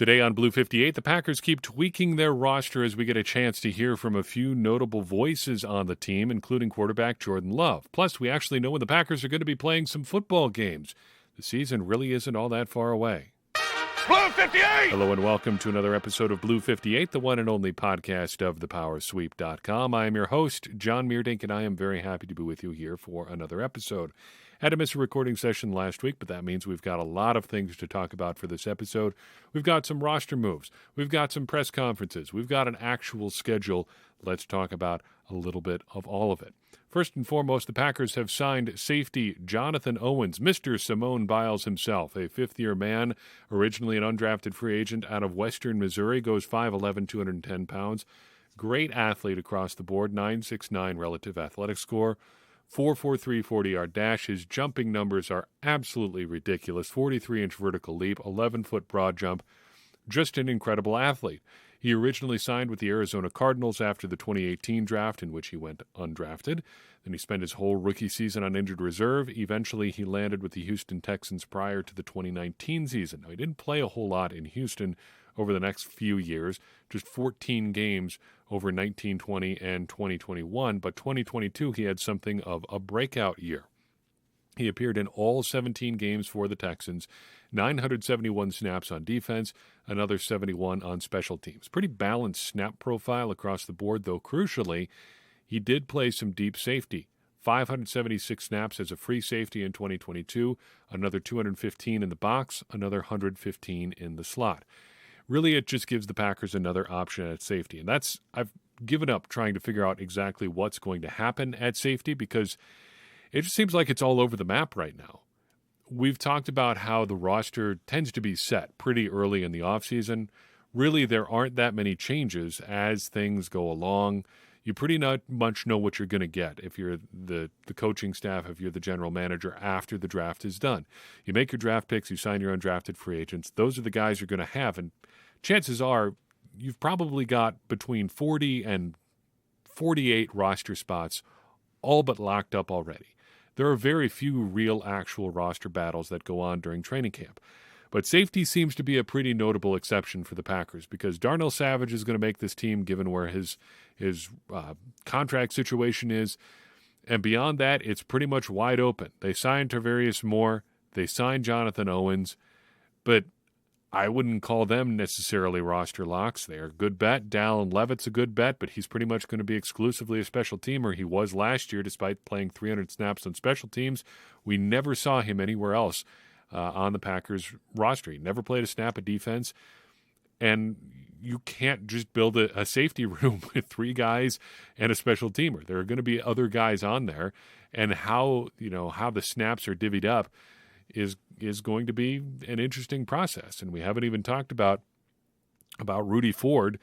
Today on Blue 58, the Packers keep tweaking their roster as we get a chance to hear from a few notable voices on the team, including quarterback Jordan Love. Plus, we actually know when the Packers are going to be playing some football games. The season really isn't all that far away. Blue 58! Hello and welcome to another episode of Blue 58, the one and only podcast of thepowersweep.com. I am your host, John Meerdink, and I am very happy to be with you here for another episode. Had to miss a recording session last week, but that means we've got a lot of things to talk about for this episode. We've got some roster moves. We've got some press conferences. We've got an actual schedule. Let's talk about a little bit of all of it. First and foremost, the Packers have signed safety Jonathan Owens, Mr. Simone Biles himself, a fifth-year man, originally an undrafted free agent out of Western Missouri, goes 5'11", 210 pounds. Great athlete across the board, 9.69 relative athletic score, 4.43 40-yard dash. His jumping numbers are absolutely ridiculous, 43-inch vertical leap, 11-foot broad jump. Just an incredible athlete. He originally signed with the Arizona Cardinals after the 2018 draft, in which he went undrafted. Then he spent his whole rookie season on injured reserve. Eventually, he landed with the Houston Texans prior to the 2019 season. Now, he didn't play a whole lot in Houston over the next few years, just 14 games over 1920 and 2021, but 2022 he had something of a breakout year. He appeared in all 17 games for the Texans, 971 snaps on defense, another 71 on special teams. Pretty balanced snap profile across the board, though crucially, he did play some deep safety. 576 snaps as a free safety in 2022, another 215 in the box, another 115 in the slot. Really, it just gives the Packers another option at safety. And I've given up trying to figure out exactly what's going to happen at safety because it just seems like it's all over the map right now. We've talked about how the roster tends to be set pretty early in the offseason. Really, there aren't that many changes as things go along. You pretty much know what you're going to get if you're the coaching staff, if you're the general manager after the draft is done. You make your draft picks, you sign your undrafted free agents. Those are the guys you're going to have, and chances are you've probably got between 40 and 48 roster spots all but locked up already. There are very few real actual roster battles that go on during training camp. But safety seems to be a pretty notable exception for the Packers because Darnell Savage is going to make this team given where his contract situation is. And beyond that, it's pretty much wide open. They signed Tarvarius Moore. They signed Jonathan Owens. But I wouldn't call them necessarily roster locks. They're a good bet. Dallin Levitt's a good bet, but he's pretty much going to be exclusively a special teamer. He was last year, despite playing 300 snaps on special teams. We never saw him anywhere else on the Packers roster. He never played a snap of defense. And you can't just build a safety room with three guys and a special teamer. There are going to be other guys on there. And how the snaps are divvied up is going to be an interesting process. And we haven't even talked about Rudy Ford,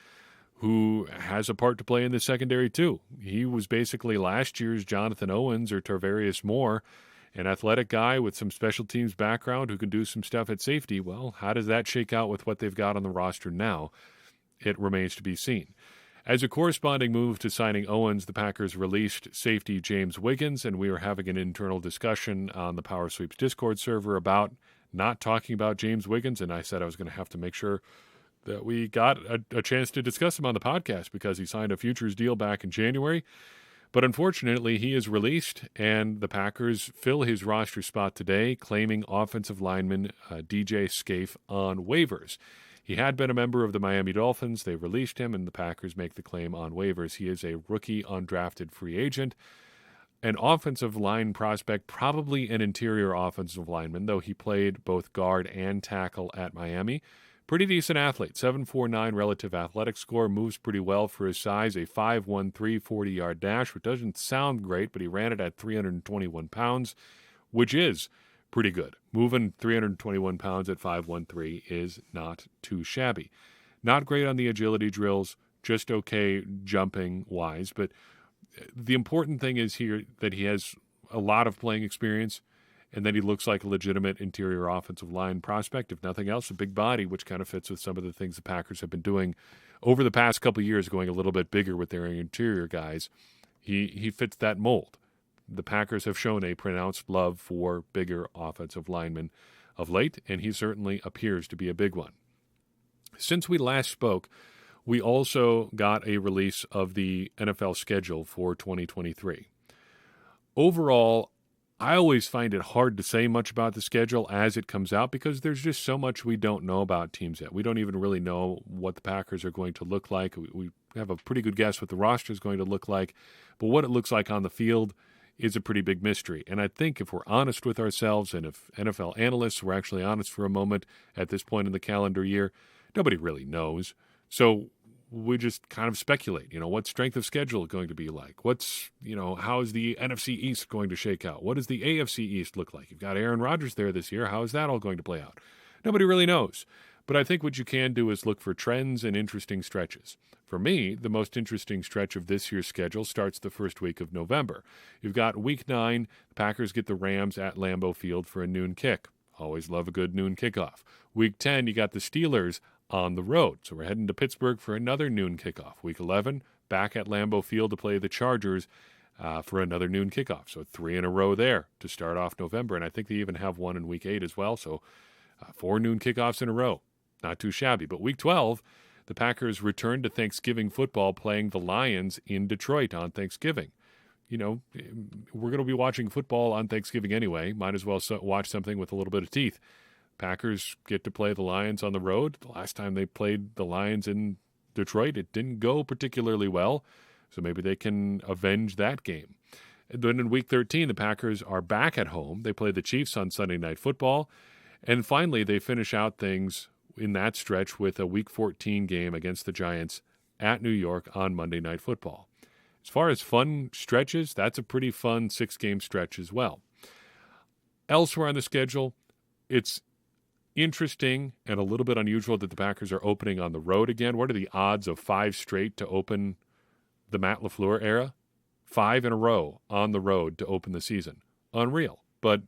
who has a part to play in the secondary too. He was basically last year's Jonathan Owens or Tarvarius Moore, an athletic guy with some special teams background who can do some stuff at safety. Well, how does that shake out with what they've got on the roster now? It remains to be seen. As a corresponding move to signing Owens, the Packers released safety James Wiggins, and we were having an internal discussion on the Power Sweeps Discord server about not talking about James Wiggins, and I said I was going to have to make sure that we got a chance to discuss him on the podcast because he signed a futures deal back in January. But unfortunately, he is released, and the Packers fill his roster spot today, claiming offensive lineman DJ Scaife on waivers. He had been a member of the Miami Dolphins. They released him, and the Packers make the claim on waivers. He is a rookie undrafted free agent, an offensive line prospect, probably an interior offensive lineman, though he played both guard and tackle at Miami. Pretty decent athlete, 7.49 relative athletic score, moves pretty well for his size, a 5.13 40-yard dash, which doesn't sound great, but he ran it at 321 pounds, which is pretty good. Moving 321 pounds at 5.13 is not too shabby. Not great on the agility drills, just okay jumping-wise, but the important thing is here that he has a lot of playing experience and that he looks like a legitimate interior offensive line prospect. If nothing else, a big body, which kind of fits with some of the things the Packers have been doing over the past couple of years, going a little bit bigger with their interior guys. He fits that mold. The Packers have shown a pronounced love for bigger offensive linemen of late, and he certainly appears to be a big one. Since we last spoke, we also got a release of the NFL schedule for 2023. Overall, I always find it hard to say much about the schedule as it comes out because there's just so much we don't know about teams yet. We don't even really know what the Packers are going to look like. We have a pretty good guess what the roster is going to look like, but what it looks like on the field is a pretty big mystery. And I think if we're honest with ourselves and if NFL analysts were actually honest for a moment at this point in the calendar year, nobody really knows. So we just kind of speculate, what's strength of schedule going to be like? How is the NFC East going to shake out? What does the AFC East look like? You've got Aaron Rodgers there this year. How is that all going to play out? Nobody really knows. But I think what you can do is look for trends and interesting stretches. For me, the most interesting stretch of this year's schedule starts the first week of November. You've got Week 9, the Packers get the Rams at Lambeau Field for a noon kick. Always love a good noon kickoff. Week 10, you got the Steelers on the road. So we're heading to Pittsburgh for another noon kickoff. Week 11, back at Lambeau Field to play the Chargers for another noon kickoff. So 3 in a row there to start off November. And I think they even have one in Week 8 as well. So 4 noon kickoffs in a row. Not too shabby. But Week 12, the Packers return to Thanksgiving football playing the Lions in Detroit on Thanksgiving. We're going to be watching football on Thanksgiving anyway. Might as well watch something with a little bit of teeth. Packers get to play the Lions on the road. The last time they played the Lions in Detroit, it didn't go particularly well, so maybe they can avenge that game. And then in Week 13, the Packers are back at home. They play the Chiefs on Sunday Night Football. And finally, they finish out things in that stretch with a Week 14 game against the Giants at New York on Monday Night Football. As far as fun stretches, that's a pretty fun 6-game stretch as well. Elsewhere on the schedule, it's interesting and a little bit unusual that the Packers are opening on the road again. What are the odds of 5 straight to open the Matt LaFleur era? 5 in a row on the road to open the season. Unreal. But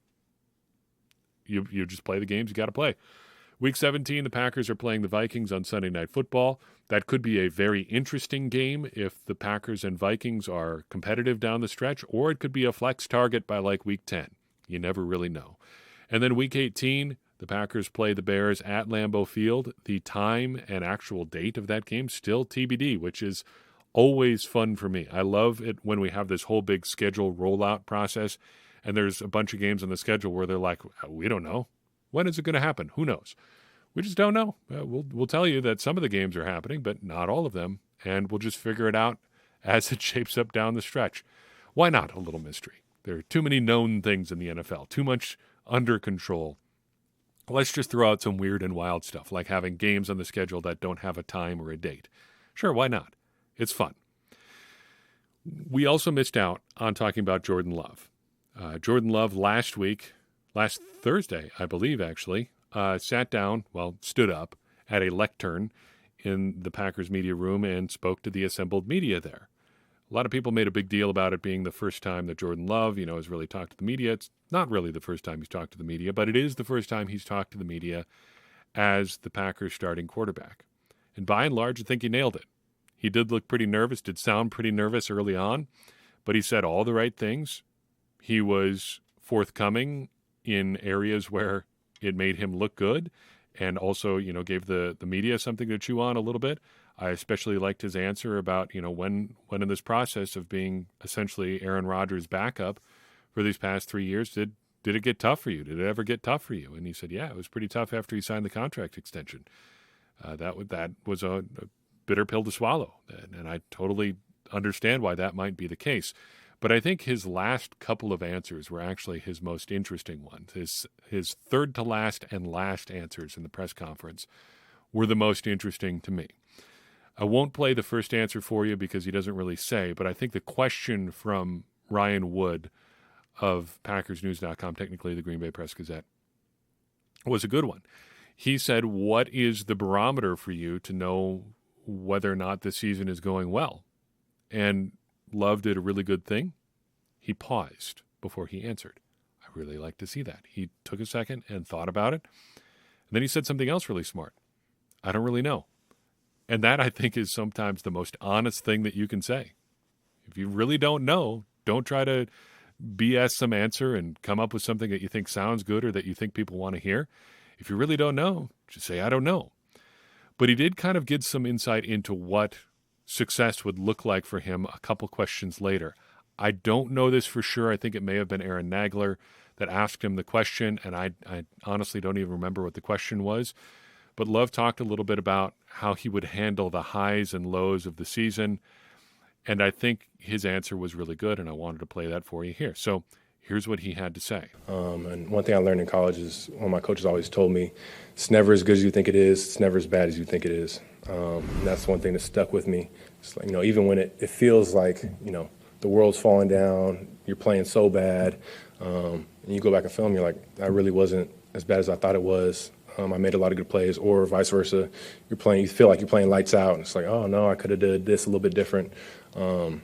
you just play the games you got to play. Week 17, the Packers are playing the Vikings on Sunday Night Football. That could be a very interesting game if the Packers and Vikings are competitive down the stretch, or it could be a flex target by like Week 10. You never really know. And then Week 18, the Packers play the Bears at Lambeau Field. The time and actual date of that game still TBD, which is always fun for me. I love it when we have this whole big schedule rollout process, and there's a bunch of games on the schedule where they're like, we don't know. When is it going to happen? Who knows? We just don't know. We'll tell you that some of the games are happening, but not all of them, and we'll just figure it out as it shapes up down the stretch. Why not a little mystery? There are too many known things in the NFL, too much under control. Let's just throw out some weird and wild stuff, like having games on the schedule that don't have a time or a date. Sure, why not? It's fun. We also missed out on talking about Jordan Love. Jordan Love last Thursday, I believe, actually, stood up at a lectern in the Packers media room and spoke to the assembled media there. A lot of people made a big deal about it being the first time that Jordan Love, has really talked to the media. It's not really the first time he's talked to the media, but it is the first time he's talked to the media as the Packers starting quarterback. And by and large, I think he nailed it. He did look pretty nervous, did sound pretty nervous early on, but he said all the right things. He was forthcoming in areas where it made him look good and also, gave the media something to chew on a little bit. I especially liked his answer about, when in this process of being essentially Aaron Rodgers' backup for these past 3 years, did it get tough for you? Did it ever get tough for you? And he said, yeah, it was pretty tough after he signed the contract extension. That was a bitter pill to swallow. And I totally understand why that might be the case. But I think his last couple of answers were actually his most interesting ones. His third to last and last answers in the press conference were the most interesting to me. I won't play the first answer for you because he doesn't really say, but I think the question from Ryan Wood of PackersNews.com, technically the Green Bay Press Gazette, was a good one. He said, what is the barometer for you to know whether or not the season is going well? And Love did a really good thing. He paused before he answered. I really like to see that. He took a second and thought about it. And then he said something else really smart. I don't really know. And that, I think, is sometimes the most honest thing that you can say. If you really don't know, don't try to BS some answer and come up with something that you think sounds good or that you think people want to hear. If you really don't know, just say, I don't know. But he did kind of get some insight into what success would look like for him a couple questions later. I don't know this for sure. I think it may have been Aaron Nagler that asked him the question, and I honestly don't even remember what the question was. But Love talked a little bit about how he would handle the highs and lows of the season, and I think his answer was really good, and I wanted to play that for you here. So here's what he had to say. And one thing I learned in college is one of my coaches always told me, it's never as good as you think it is. It's never as bad as you think it is. And that's one thing that stuck with me. It's like, even when it feels like, the world's falling down, you're playing so bad, and you go back and film, you're like, I really wasn't as bad as I thought it was. I made a lot of good plays, or vice versa. You feel like you're playing lights out, and it's like, oh no, I could have did this a little bit different. So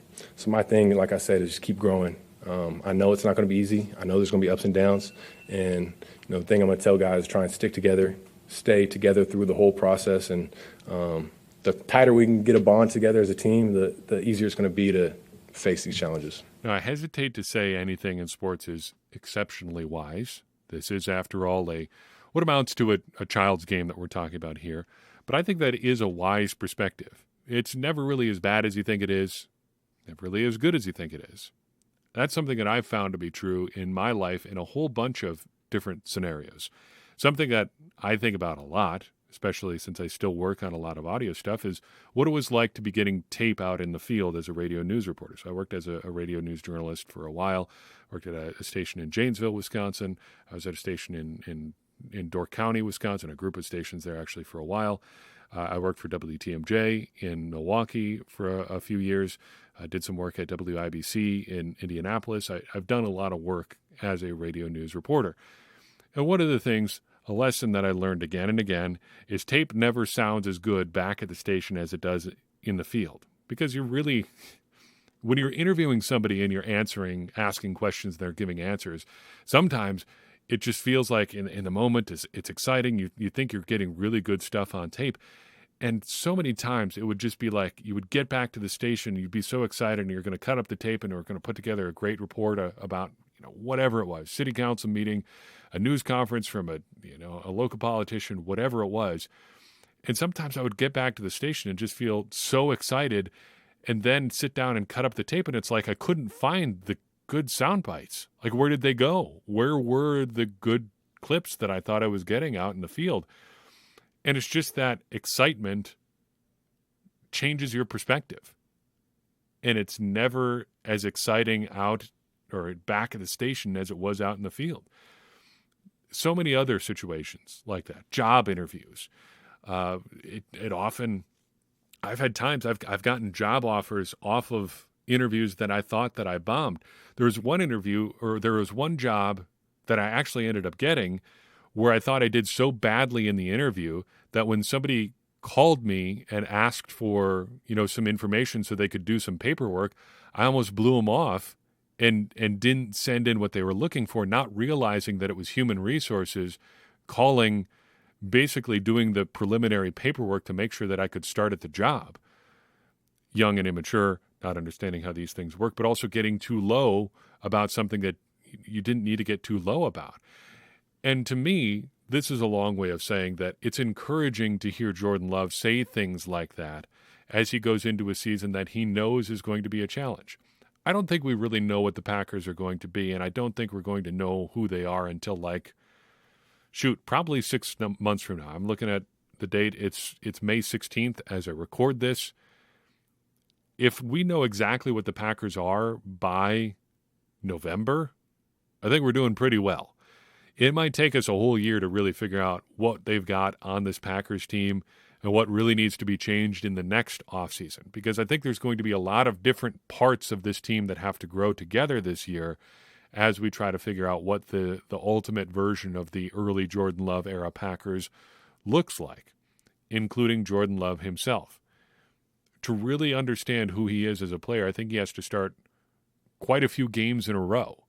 my thing, like I said, is just keep growing. I know it's not going to be easy. I know there's going to be ups and downs, and the thing I'm going to tell guys is try and stick together, stay together through the whole process, and the tighter we can get a bond together as a team, the easier it's going to be to face these challenges. Now, I hesitate to say anything in sports is exceptionally wise. This is, after all, what amounts to a child's game that we're talking about here. But I think that is a wise perspective. It's never really as bad as you think it is, never really as good as you think it is. That's something that I've found to be true in my life in a whole bunch of different scenarios. Something that I think about a lot, especially since I still work on a lot of audio stuff, is what it was like to be getting tape out in the field as a radio news reporter. So I worked as a radio news journalist for a while, worked at a station in Janesville, Wisconsin. I was at a station in Door County, Wisconsin, a group of stations there actually for a while. I worked for WTMJ in Milwaukee for a few years. I did some work at WIBC in Indianapolis. I've done a lot of work as a radio news reporter. And one of the things, a lesson that I learned again and again, is tape never sounds as good back at the station as it does in the field. Because when you're interviewing somebody and you're asking questions, they're giving answers, sometimes it just feels like in the moment it's exciting. You think you're getting really good stuff on tape. And so many times it would just be like you would get back to the station, you'd be so excited, and you're going to cut up the tape and we're going to put together a great report about whatever it was, city council meeting, a news conference from a local politician, whatever it was. And sometimes I would get back to the station and just feel so excited, and then sit down and cut up the tape, and it's like I couldn't find the good sound bites. Like, where did they go? Where were the good clips that I thought I was getting out in the field? And it's just that excitement changes your perspective. And it's never as exciting out or back at the station as it was out in the field. So many other situations like that. Job interviews. It often, I've had times I've gotten job offers off of interviews that I thought that I bombed. There was one job that I actually ended up getting where I thought I did so badly in the interview that when somebody called me and asked for, some information so they could do some paperwork, I almost blew them off and didn't send in what they were looking for, not realizing that it was human resources calling, basically doing the preliminary paperwork to make sure that I could start at the job. Young and immature, not understanding how these things work, but also getting too low about something that you didn't need to get too low about. And to me, this is a long way of saying that it's encouraging to hear Jordan Love say things like that as he goes into a season that he knows is going to be a challenge. I don't think we really know what the Packers are going to be, and I don't think we're going to know who they are until probably 6 months from now. I'm looking at the date. It's May 16th as I record this. If we know exactly what the Packers are by November, I think we're doing pretty well. It might take us a whole year to really figure out what they've got on this Packers team and what really needs to be changed in the next offseason, because I think there's going to be a lot of different parts of this team that have to grow together this year as we try to figure out what the ultimate version of the early Jordan Love era Packers looks like, including Jordan Love himself. To really understand who he is as a player, I think he has to start quite a few games in a row.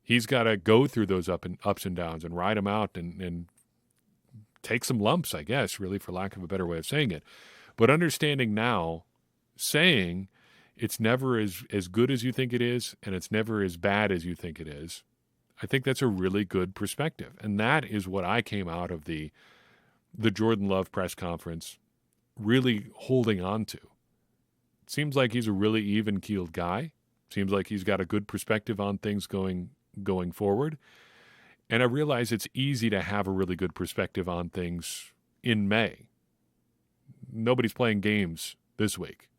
He's got to go through those ups and downs and ride them out and take some lumps, I guess, really, for lack of a better way of saying it. But understanding now, saying it's never as good as you think it is and it's never as bad as you think it is, I think that's a really good perspective. And that is what I came out of the the Jordan Love press conference really holding on to. It seems like he's a really even-keeled guy. Seems like he's got a good perspective on things going forward. And I realize it's easy to have a really good perspective on things in May. Nobody's playing games this week.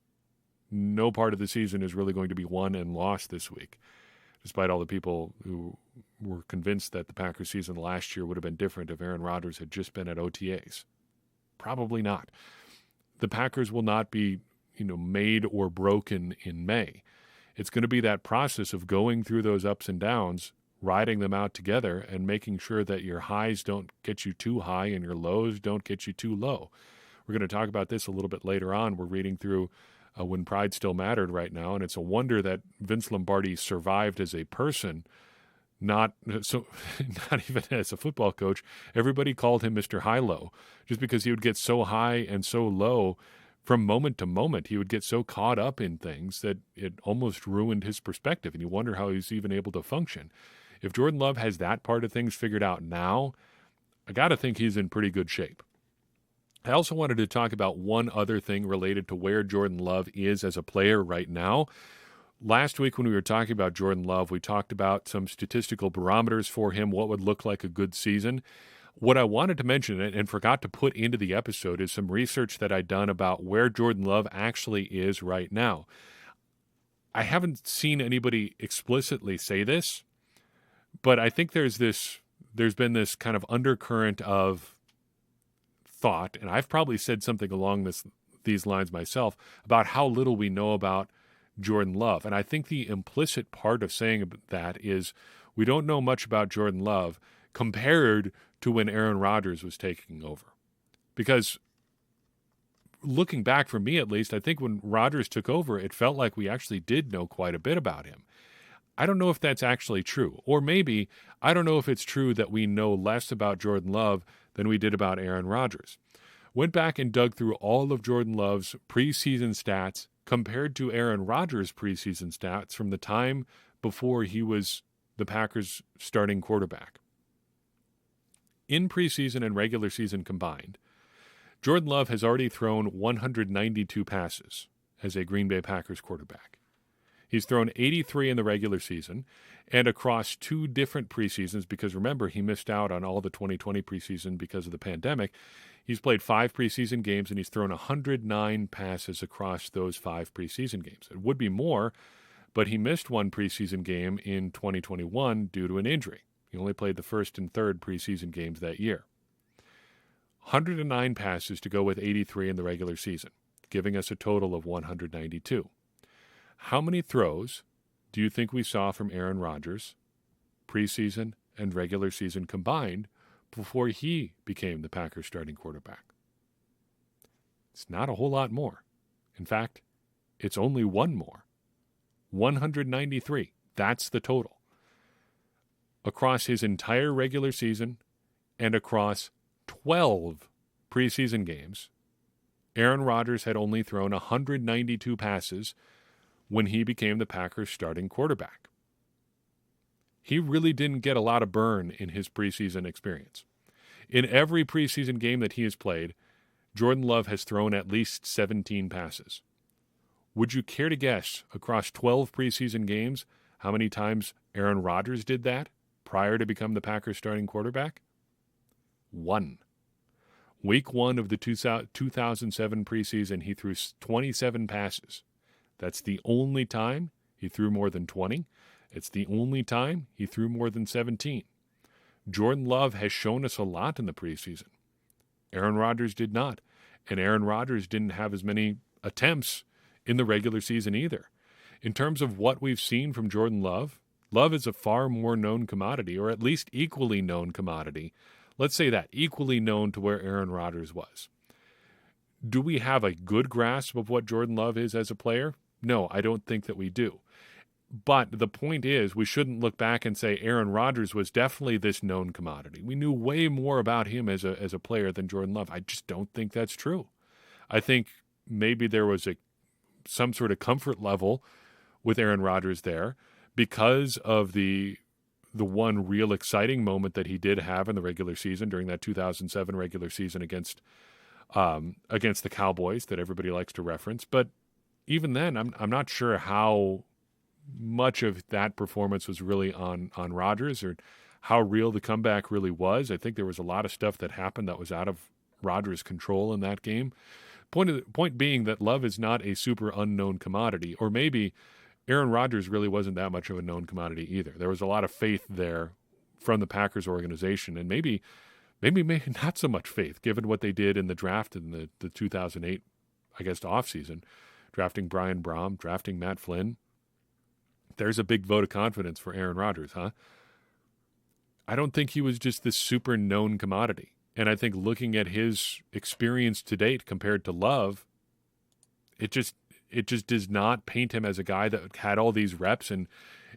No part of the season is really going to be won and lost this week, despite all the people who were convinced that the Packers season last year would have been different if Aaron Rodgers had just been at OTAs. Probably not. The Packers will not be, made or broken in May. It's going to be that process of going through those ups and downs, riding them out together, and making sure that your highs don't get you too high and your lows don't get you too low. We're going to talk about this a little bit later on. We're reading through When Pride Still Mattered right now, and it's a wonder that Vince Lombardi survived as a person, not even as a football coach. Everybody called him Mr. High-Low, just because he would get so high and so low from moment to moment. He would get so caught up in things that it almost ruined his perspective, and you wonder how he's even able to function. If Jordan Love has that part of things figured out now, I got to think he's in pretty good shape. I also wanted to talk about one other thing related to where Jordan Love is as a player right now. Last week when we were talking about Jordan Love, we talked about some statistical barometers for him, what would look like a good season. What I wanted to mention and forgot to put into the episode is some research that I'd done about where Jordan Love actually is right now. I haven't seen anybody explicitly say this, but I think there's been this kind of undercurrent of thought, and I've probably said something along these lines myself, about how little we know about Jordan Love. And I think the implicit part of saying that is we don't know much about Jordan Love compared to when Aaron Rodgers was taking over. Because looking back, for me at least, I think when Rodgers took over, it felt like we actually did know quite a bit about him. I don't know if that's actually true. Or maybe, I don't know if it's true that we know less about Jordan Love than we did about Aaron Rodgers. Went back and dug through all of Jordan Love's preseason stats compared to Aaron Rodgers' preseason stats from the time before he was the Packers' starting quarterback. In preseason and regular season combined, Jordan Love has already thrown 192 passes as a Green Bay Packers quarterback. He's thrown 83 in the regular season and across two different preseasons, because remember, he missed out on all the 2020 preseason because of the pandemic. He's played 5 preseason games and he's thrown 109 passes across those 5 preseason games. It would be more, but he missed one preseason game in 2021 due to an injury. He only played the first and third preseason games that year. 109 passes to go with 83 in the regular season, giving us a total of 192. How many throws do you think we saw from Aaron Rodgers, preseason and regular season combined, before he became the Packers starting quarterback? It's not a whole lot more. In fact, it's only one more. 193. That's the total. Across his entire regular season and across 12 preseason games, Aaron Rodgers had only thrown 192 passes when he became the Packers starting quarterback. He really didn't get a lot of burn in his preseason experience. In every preseason game that he has played, Jordan Love has thrown at least 17 passes. Would you care to guess, across 12 preseason games, how many times Aaron Rodgers did that prior to become the Packers starting quarterback? 1. Week 1 of the 2007 preseason, he threw 27 passes. That's the only time he threw more than 20. It's the only time he threw more than 17. Jordan Love has shown us a lot in the preseason. Aaron Rodgers did not. And Aaron Rodgers didn't have as many attempts in the regular season either. In terms of what we've seen from Jordan Love, Love is a far more known commodity, or at least equally known commodity. Let's say that, equally known to where Aaron Rodgers was. Do we have a good grasp of what Jordan Love is as a player? No, I don't think that we do. But the point is, we shouldn't look back and say Aaron Rodgers was definitely this known commodity. We knew way more about him as a player than Jordan Love. I just don't think that's true. I think maybe there was some sort of comfort level with Aaron Rodgers there because of the the one real exciting moment that he did have in the regular season during that 2007 regular season against the Cowboys that everybody likes to reference. But even then, I'm not sure how much of that performance was really on Rodgers or how real the comeback really was. I think there was a lot of stuff that happened that was out of Rodgers' control in that game. Point being that Love is not a super unknown commodity, or maybe Aaron Rodgers really wasn't that much of a known commodity either. There was a lot of faith there from the Packers organization, and maybe not so much faith given what they did in the draft in the 2008, I guess, offseason, drafting Brian Braum, drafting Matt Flynn. There's a big vote of confidence for Aaron Rodgers, huh? I don't think he was just this super known commodity. And I think looking at his experience to date compared to Love, it just does not paint him as a guy that had all these reps and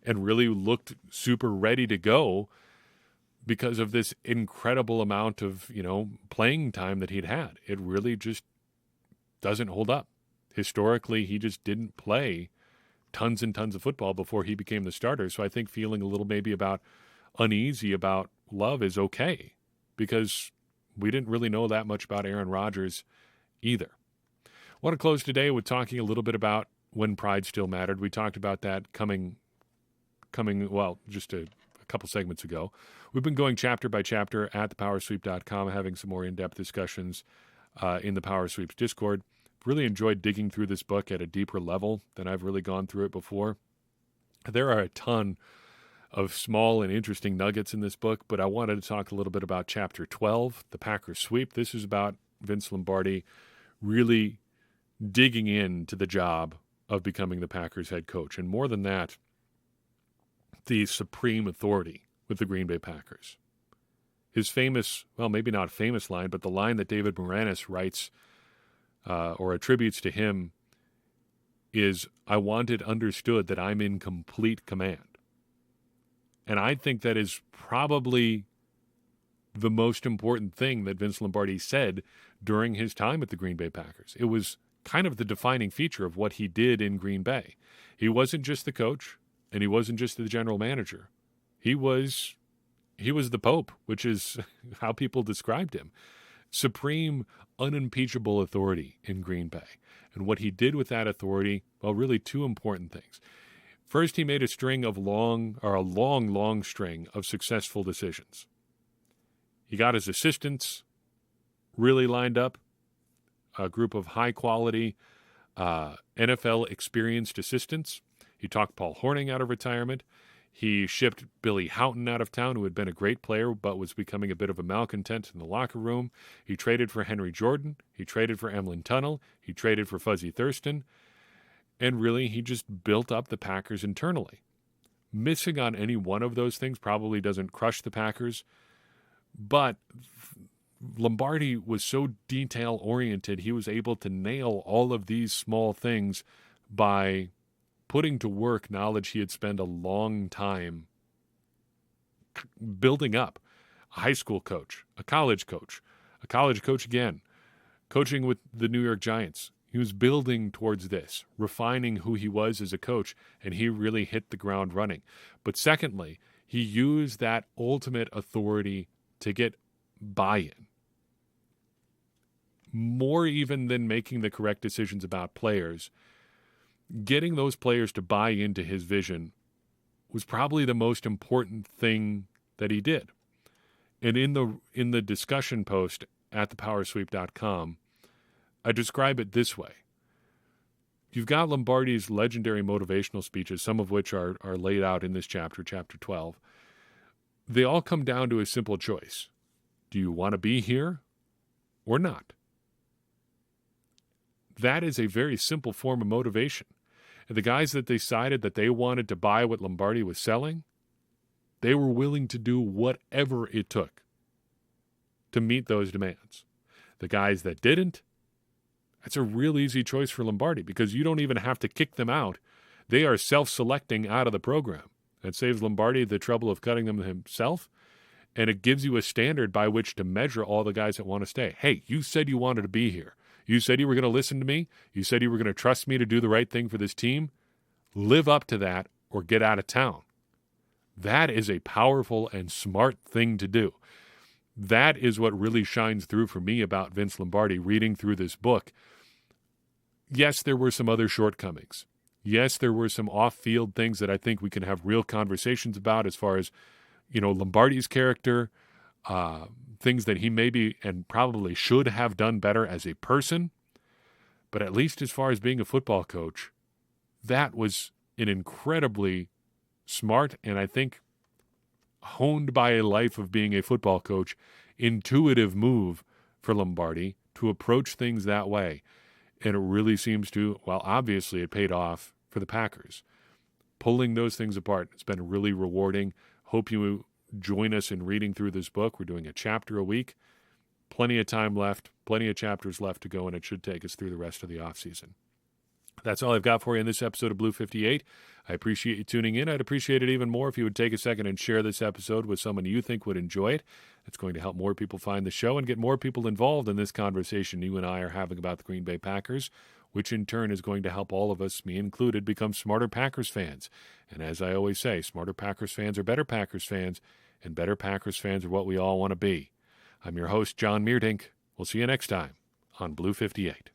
really looked super ready to go because of this incredible amount of, playing time that he'd had. It really just doesn't hold up. Historically, he just didn't play tons and tons of football before he became the starter. So I think feeling a little maybe uneasy about Love is okay, because we didn't really know that much about Aaron Rodgers either. I want to close today with talking a little bit about when pride still mattered. We talked about that coming just a couple segments ago. We've been going chapter by chapter at thepowersweep.com, having some more in-depth discussions in the Power Sweeps Discord. Really enjoyed digging through this book at a deeper level than I've really gone through it before. There are a ton of small and interesting nuggets in this book, but I wanted to talk a little bit about Chapter 12, the Packers Sweep. This is about Vince Lombardi really digging into the job of becoming the Packers head coach. And more than that, the supreme authority with the Green Bay Packers. His famous, well, maybe not famous line, but the line that David Moranis writes or attributes to him is, "I want it understood that I'm in complete command." And I think that is probably the most important thing that Vince Lombardi said during his time at the Green Bay Packers. It was kind of the defining feature of what he did in Green Bay. He wasn't just the coach, and he wasn't just the general manager. He was the Pope, which is how people described him. Supreme, unimpeachable authority in Green Bay. And what he did with that authority, well, really two important things. First, he made a long string of successful decisions. He got his assistants really lined up, a group of high-quality NFL experienced assistants. He talked Paul Hornung out of retirement. He shipped Billy Houghton out of town, who had been a great player but was becoming a bit of a malcontent in the locker room. He traded for Henry Jordan. He traded for Emlyn Tunnell. He traded for Fuzzy Thurston. And really, he just built up the Packers internally. Missing on any one of those things probably doesn't crush the Packers, but Lombardi was so detail-oriented, he was able to nail all of these small things by putting to work knowledge he had spent a long time building up. A high school coach, a college coach again, coaching with the New York Giants. He was building towards this, refining who he was as a coach, and he really hit the ground running. But secondly, he used that ultimate authority to get buy-in. More even than making the correct decisions about players, getting those players to buy into his vision was probably the most important thing that he did. And in the discussion post at thepowersweep.com, I describe it this way. You've got Lombardi's legendary motivational speeches, some of which are laid out in this chapter, Chapter 12. They all come down to a simple choice. Do you want to be here or not? That is a very simple form of motivation. And the guys that decided that they wanted to buy what Lombardi was selling, they were willing to do whatever it took to meet those demands. The guys that didn't, that's a real easy choice for Lombardi because you don't even have to kick them out. They are self-selecting out of the program. That saves Lombardi the trouble of cutting them himself, and it gives you a standard by which to measure all the guys that want to stay. Hey, you said you wanted to be here. You said you were going to listen to me. You said you were going to trust me to do the right thing for this team. Live up to that or get out of town. That is a powerful and smart thing to do. That is what really shines through for me about Vince Lombardi reading through this book. Yes, there were some other shortcomings. Yes, there were some off-field things that I think we can have real conversations about as far as, Lombardi's character, things that he maybe and probably should have done better as a person. But at least as far as being a football coach, that was an incredibly smart and I think honed by a life of being a football coach, intuitive move for Lombardi to approach things that way. And it really seems to, well, obviously it paid off for the Packers. Pulling those things apart, it's been really rewarding. Hope you join us in reading through this book. We're doing a chapter a week. Plenty of time left, plenty of chapters left to go, and it should take us through the rest of the offseason. That's all I've got for you in this episode of Blue 58. I appreciate you tuning in. I'd appreciate it even more if you would take a second and share this episode with someone you think would enjoy it. It's going to help more people find the show and get more people involved in this conversation you and I are having about the Green Bay Packers, which in turn is going to help all of us, me included, become smarter Packers fans. And as I always say, smarter Packers fans are better Packers fans, and better Packers fans are what we all want to be. I'm your host, John Meerdink. We'll see you next time on Blue 58.